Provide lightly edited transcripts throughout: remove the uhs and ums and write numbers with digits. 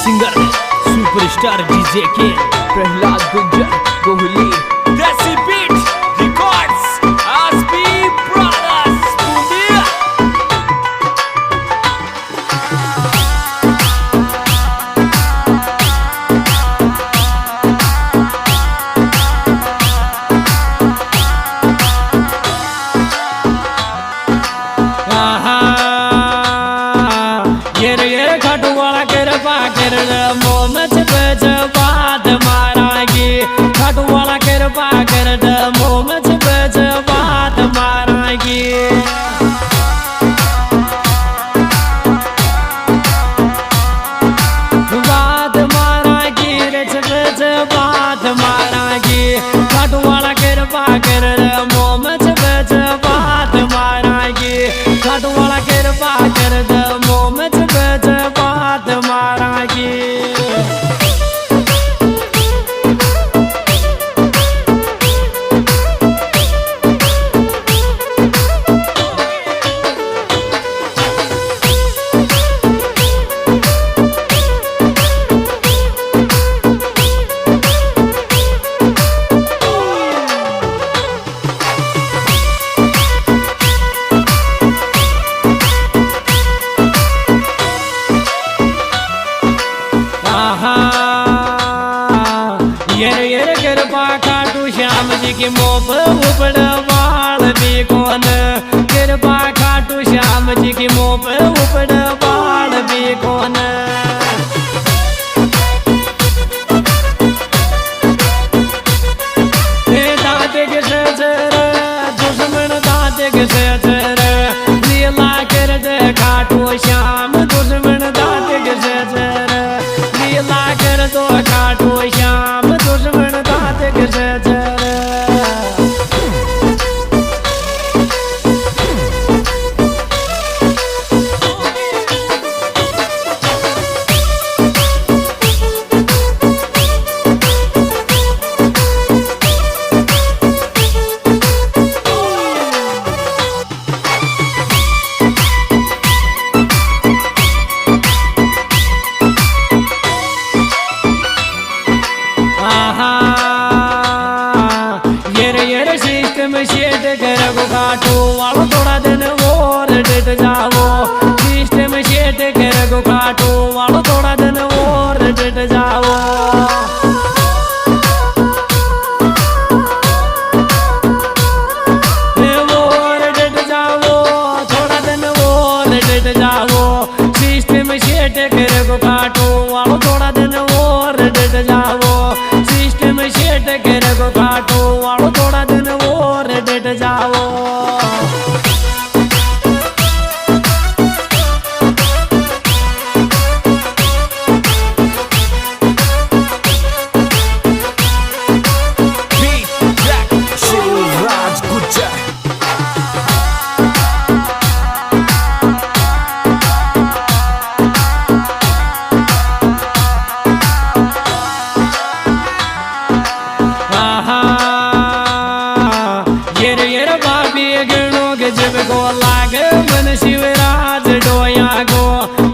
Singer superstar DJ के प्रहलाद गुज्जर कोहली देसी beat records आसपी ब्रदर्स पुलिया। ये खाटू वाला कृपा कर मोम बच बात मारागी। खाटू वाला कृपा कर मोम बच बात मारागी। बात मारागी रच बच बात मारागी। खाटू वाला कृपा कर मोम बच बात मारागी। खाटू वाला कृपा कर मोम बच बात मारागी। ये कृपा खाटू श्याम जी की मोप उपड़ वाल भी कौन। कृपा खाटू श्याम जी की मोप उपड़ वाल भी कौन। दाँत के सजर दुश्मन दाँत के सजर लीला कर दे खाटू श्याम दुश्मन दाँत के सजर लीला कर दो खाटू श्याम दुश्मन दाँत के सजर। ये सिस्टम शेट कर गो खाटू वालो थोड़ा दिन और डट जाओ। सिस्टम शेट कर गो खाटू वालो थोड़ा दिन और डट जाओ। और डट जाओ थोड़ा दिन और डट जाओ। सिस्टम शेट कर गो खाटू वालो थोड़ा दिन और डट जाओ। सिस्टम शेट कर गो खाटू वालो थोड़ा दिन और डट जाओ। Beat track Shivraj Gujjar. ये बाबी गणो के जब को लाग मन शिवराज डोया गो।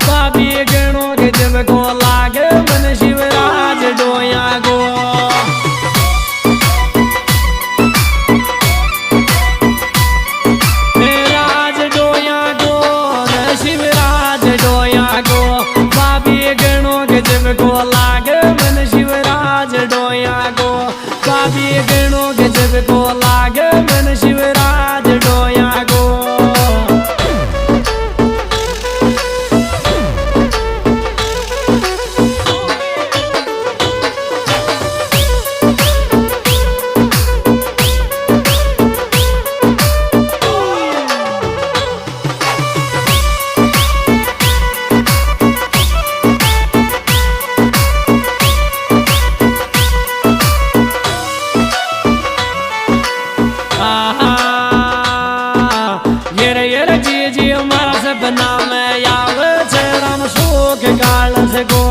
बाबी गणो के जब को लाग मन शिवराज डोया गो। राज डोया गो न शिवराज डोया गो। बाबी गणो के जब को लाग मन शिवराज डोया गो। बाबी गणो के जब को लाग मन शिवराज डोया गो। ये जी जी हमारा सपना में याव राम शोक कालस गो।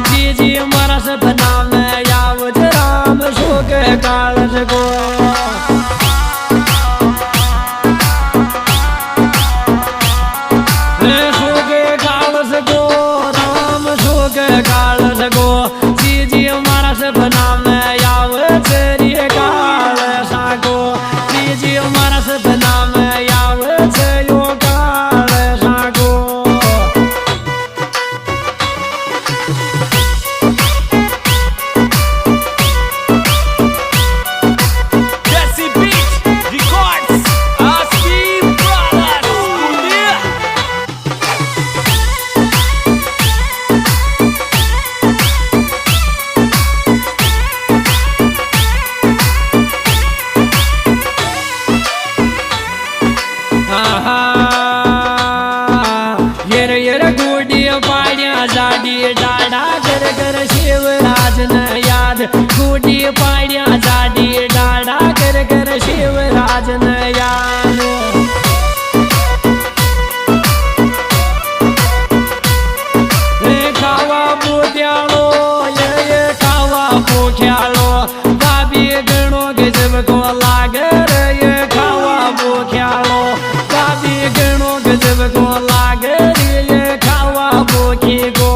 जी जी हमारा सपना में याव राम शोक कालस गो। शोक कालस गो राम शोक काळस गो जीजी मारा सपना में आवे तेरी काळसा गो जीजी मारा सपना में आवे तेरी काळसा गो Desi Beat Records Aspi Brothers Kulia यर गुडी पाड्या जाडी डाडा कर कर शिवराज न याद गुडी पाड्या जाडी डाडा कर कर शिवराज न याद खावा पोत्यालो ये खावा पोख्यालो बाबी गणो गजब को लागर ये खावा पोख्यालो बाबी गणो गजब को लागर ये खावा पोखी गो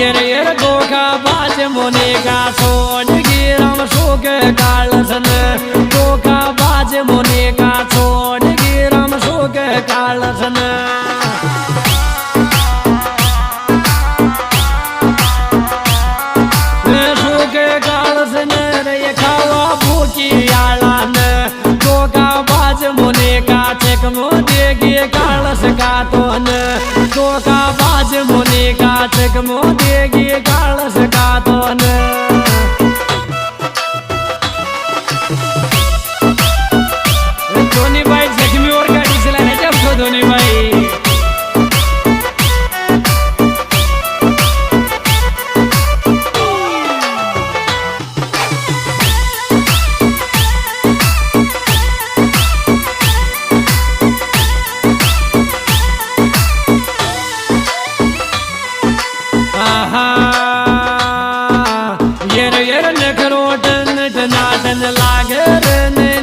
यर गोका बाज मोने का छोड़ गिरम शोक कालसन गोका बाज मोने का छोड़ गिरम शोक कालसन शोक कालसन रे खावा भूखी आलान गोका बाज मोने का चेक मो देगी कालस का तोन गोका बाज मोने का चेक मो देगी कालस का तोन धोनी भाई जख्मी और गाड़ी चलाने जब तो धोनी भाई यर नखरोटन टनाटन लागर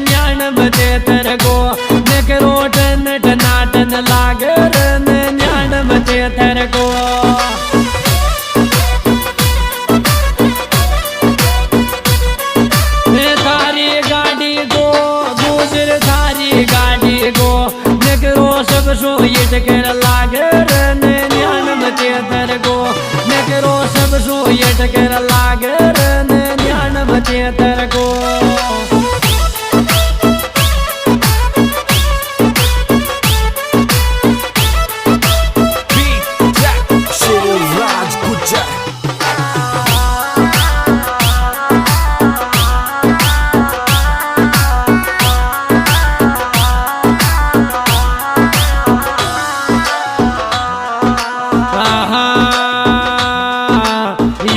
ज्ञान बते तर गो नखरोटन टनाटन लागर ज्ञान बते तर गो थारी गाड़ी गो गुजर थारी गाड़ी गो नखरो सब सो ये टकर लागर ज्ञान बते तर गो नखरो सब सो ये टकर लागर ज्ञान बते तर गो Beat Jack Shivraj Gujar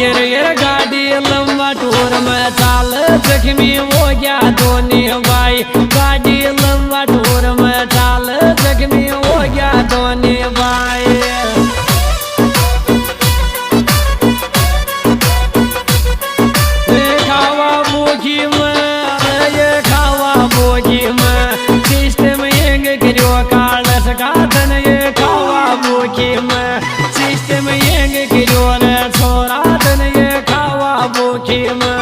यर गाड़ी लंबा टूर में चाल जख्मी हो गया धोनी भाई गाड़ी लंबा टूर में चाल जख्मी हो गया धोनी भाई खावा भूखी में ये खावा भूखी में सिस्टम यंग करो कालस का धन ये खावा भूखी में सिस्टम यंग करो रे छोरा धन ये खावा भूखी में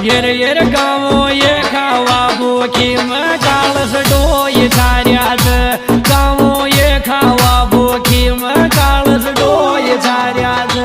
यर गाँव ये खावा भूखी में कालस डो ये छारियात गाँव ये खावा भूखी में कालस डो ये छारियात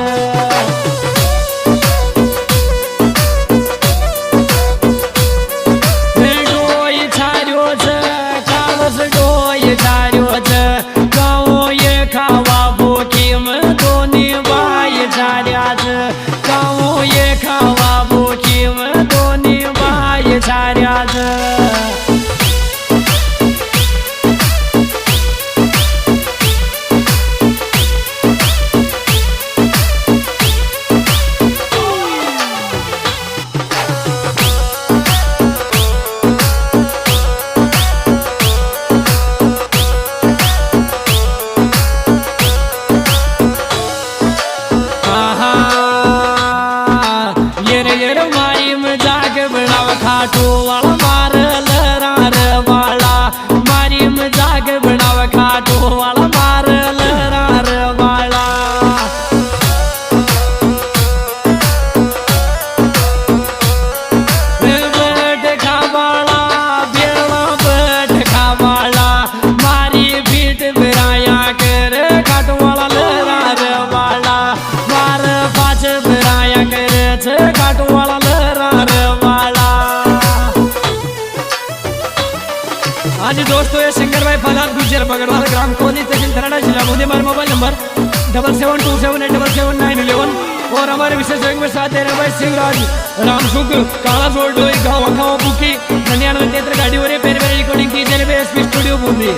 रघुनाथ गुजर बगड़वाल ग्राम कोहली तहसील थराड़ा जिला मोदी हमारा मोबाइल नंबर 7727877911 और हमारे विशेष सहयोग में साथ दे रहे भाई सिंह राज राम सुख काला सोल्डो गाँव अखाओ बुकी 99 गाड़ी हो रही है पेर रिकॉर्डिंग की जा रही है एसपी स्टूडियो बूंदी।